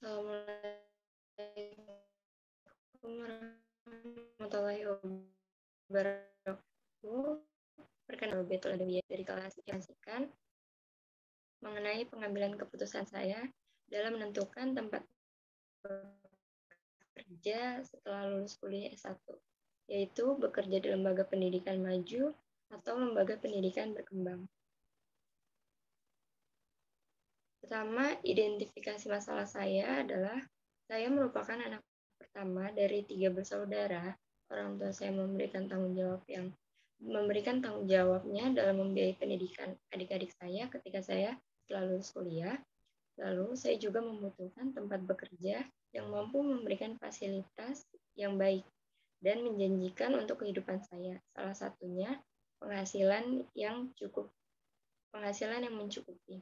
Assalamualaikum warahmatullahi wabarakatuh. Perkenalkan, Betul Adawiyah dari kelas Ikan mengenai pengambilan keputusan saya dalam menentukan tempat bekerja setelah lulus kuliah S1, yaitu bekerja di lembaga pendidikan maju atau lembaga pendidikan berkembang. Pertama, identifikasi masalah saya adalah saya merupakan anak pertama dari 3 bersaudara. Orang tua saya memberikan tanggung jawabnya dalam membiayai pendidikan adik-adik saya ketika saya setelah lulus kuliah. Lalu saya juga membutuhkan tempat bekerja yang mampu memberikan fasilitas yang baik dan menjanjikan untuk kehidupan saya. Salah satunya penghasilan yang mencukupi.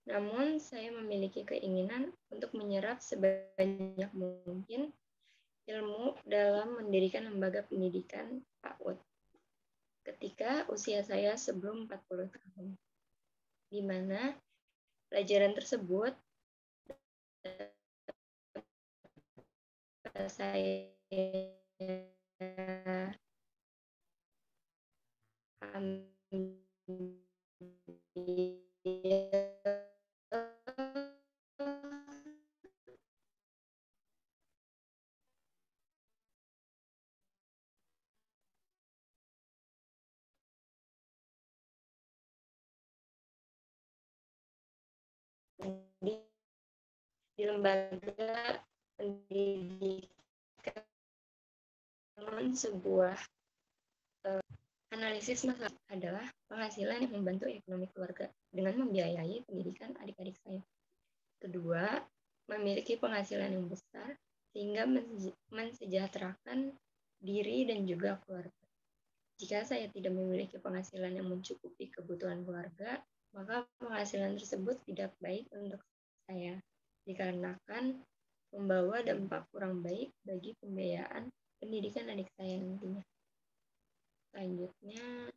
Namun, saya memiliki keinginan untuk menyerap sebanyak mungkin ilmu dalam mendirikan lembaga pendidikan PAUD ketika usia saya sebelum 40 tahun, di mana pelajaran tersebut saya ambil di lembaga pendidikan. Sebuah analisis masalah adalah penghasilan yang membantu ekonomi keluarga dengan membiayai pendidikan adik-adik saya. Kedua, memiliki penghasilan yang besar sehingga mensejahterakan diri dan juga keluarga. Jika saya tidak memiliki penghasilan yang mencukupi kebutuhan keluarga, maka penghasilan tersebut tidak baik untuk saya, dikarenakan membawa dampak kurang baik bagi pembiayaan pendidikan adik saya nantinya. Selanjutnya,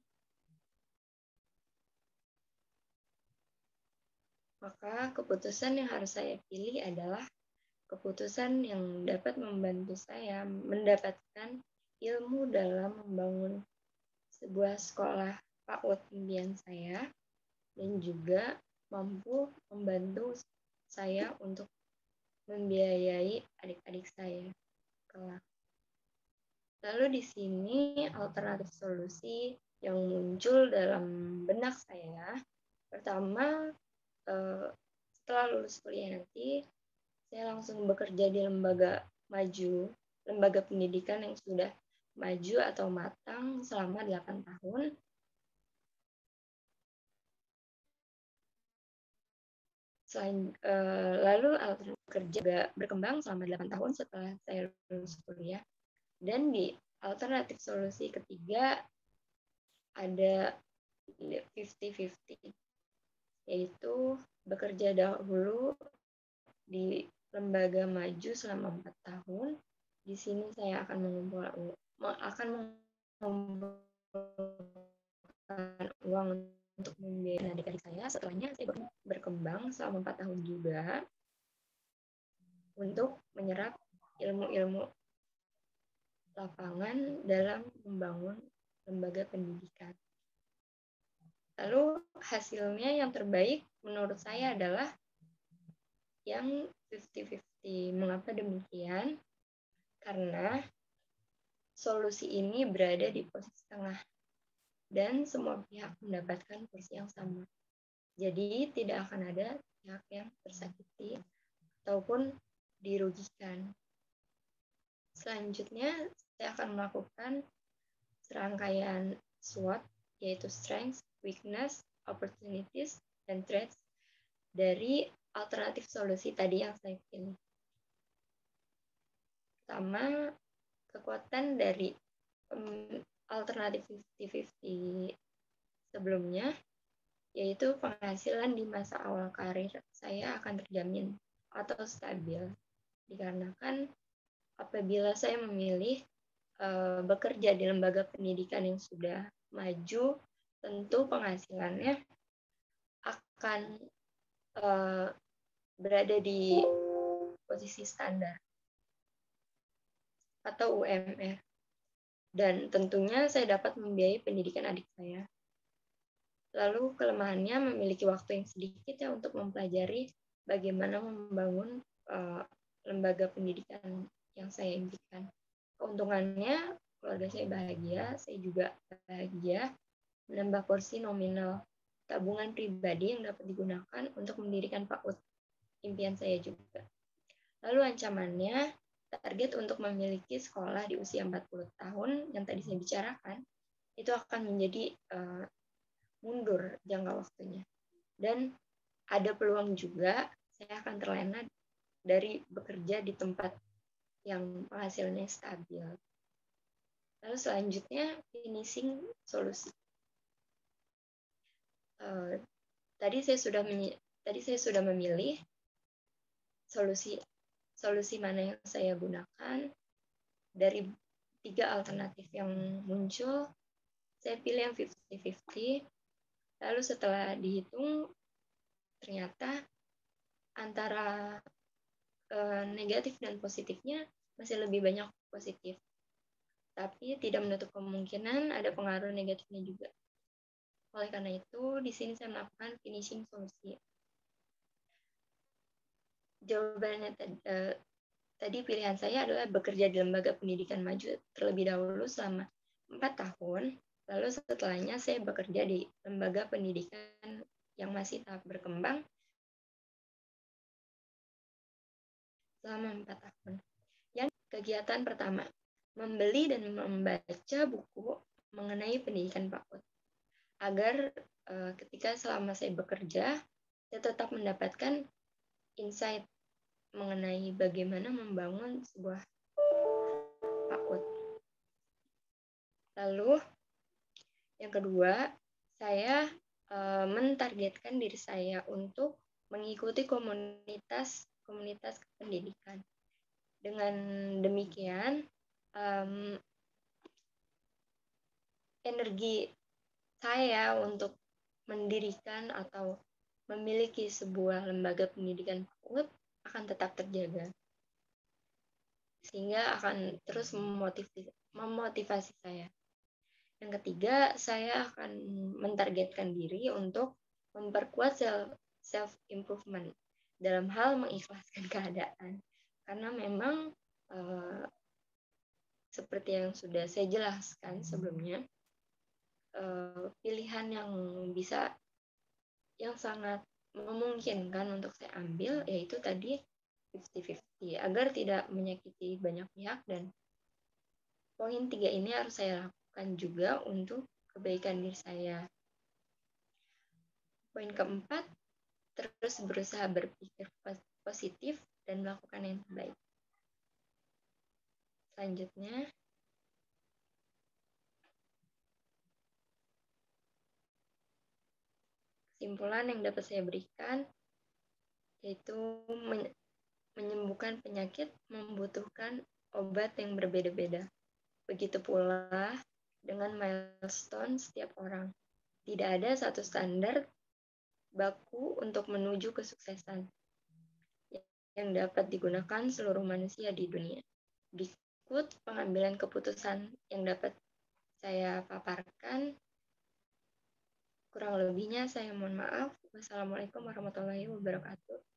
maka keputusan yang harus saya pilih adalah keputusan yang dapat membantu saya mendapatkan ilmu dalam membangun sebuah sekolah PAUD impian saya dan juga mampu membantu saya untuk membiayai adik-adik saya kelak. Lalu di sini alternatif solusi yang muncul dalam benak saya, pertama setelah lulus kuliah nanti saya langsung bekerja di lembaga pendidikan yang sudah maju atau matang selama 8 tahun. Lalu alternatif kerja juga berkembang selama 8 tahun setelah saya lulus kuliah. Dan di alternatif solusi ketiga ada 50-50, yaitu bekerja dahulu di lembaga maju selama 4 tahun. Di sini saya akan mengumpulkan uang untuk membiayai adik-adik saya. Setelahnya saya berkembang selama 4 tahun juga untuk menyerap ilmu-ilmu lapangan dalam membangun lembaga pendidikan. Lalu hasilnya yang terbaik menurut saya adalah yang 50-50. Mengapa demikian? Karena solusi ini berada di posisi tengah dan semua pihak mendapatkan porsi yang sama. Jadi tidak akan ada pihak yang tersakiti ataupun dirugikan. Selanjutnya saya akan melakukan serangkaian SWOT, yaitu strengths, weakness, opportunities, dan threats dari alternatif solusi tadi yang saya pilih. Pertama, kekuatan dari alternatif 50-50 sebelumnya, yaitu penghasilan di masa awal karir saya akan terjamin atau stabil. Dikarenakan apabila saya memilih bekerja di lembaga pendidikan yang sudah maju, tentu penghasilannya akan berada di posisi standar atau UMR. Dan tentunya saya dapat membiayai pendidikan adik saya. Lalu kelemahannya memiliki waktu yang sedikit ya untuk mempelajari bagaimana membangun lembaga pendidikan yang saya impikan. Keuntungannya, keluarga saya bahagia, saya juga bahagia, menambah porsi nominal tabungan pribadi yang dapat digunakan untuk mendirikan PAUD, impian saya juga. Lalu ancamannya, target untuk memiliki sekolah di usia 40 tahun yang tadi saya bicarakan, itu akan menjadi mundur jangka waktunya. Dan ada peluang juga saya akan terlena dari bekerja di tempat yang penghasilannya stabil. Lalu selanjutnya, finishing solusi. Tadi saya sudah memilih solusi mana yang saya gunakan. Dari 3 alternatif yang muncul, saya pilih yang 50-50. Lalu setelah dihitung, ternyata antara negatif dan positifnya masih lebih banyak positif. Tapi tidak menutup kemungkinan ada pengaruh negatifnya juga. Oleh karena itu, di sini saya melakukan finishing solusi. Jawabannya tadi pilihan saya adalah bekerja di lembaga pendidikan maju terlebih dahulu selama 4 tahun, lalu setelahnya saya bekerja di lembaga pendidikan yang masih tahap berkembang selama 4 tahun. Yang kegiatan pertama, membeli dan membaca buku mengenai pendidikan PAUD, agar ketika selama saya bekerja, saya tetap mendapatkan insight mengenai bagaimana membangun sebuah PAUD. Lalu yang kedua, saya mentargetkan diri saya untuk mengikuti komunitas pendidikan. Dengan demikian, energi saya untuk mendirikan atau memiliki sebuah lembaga pendidikan PAUD akan tetap terjaga, sehingga akan terus memotivasi saya. Yang ketiga, saya akan mentargetkan diri untuk memperkuat self-improvement dalam hal mengikhlaskan keadaan. Karena memang seperti yang sudah saya jelaskan sebelumnya, pilihan yang sangat memungkinkan untuk saya ambil yaitu tadi 50-50 agar tidak menyakiti banyak pihak, dan poin 3 ini harus saya lakukan juga untuk kebaikan diri saya. Poin keempat, terus berusaha berpikir positif dan melakukan yang terbaik. Selanjutnya, kesimpulan yang dapat saya berikan yaitu menyembuhkan penyakit membutuhkan obat yang berbeda-beda. Begitu pula dengan milestone setiap orang. Tidak ada satu standar baku untuk menuju kesuksesan yang dapat digunakan seluruh manusia di dunia. Berikut pengambilan keputusan yang dapat saya paparkan. Kurang lebihnya saya mohon maaf. Wassalamualaikum warahmatullahi wabarakatuh.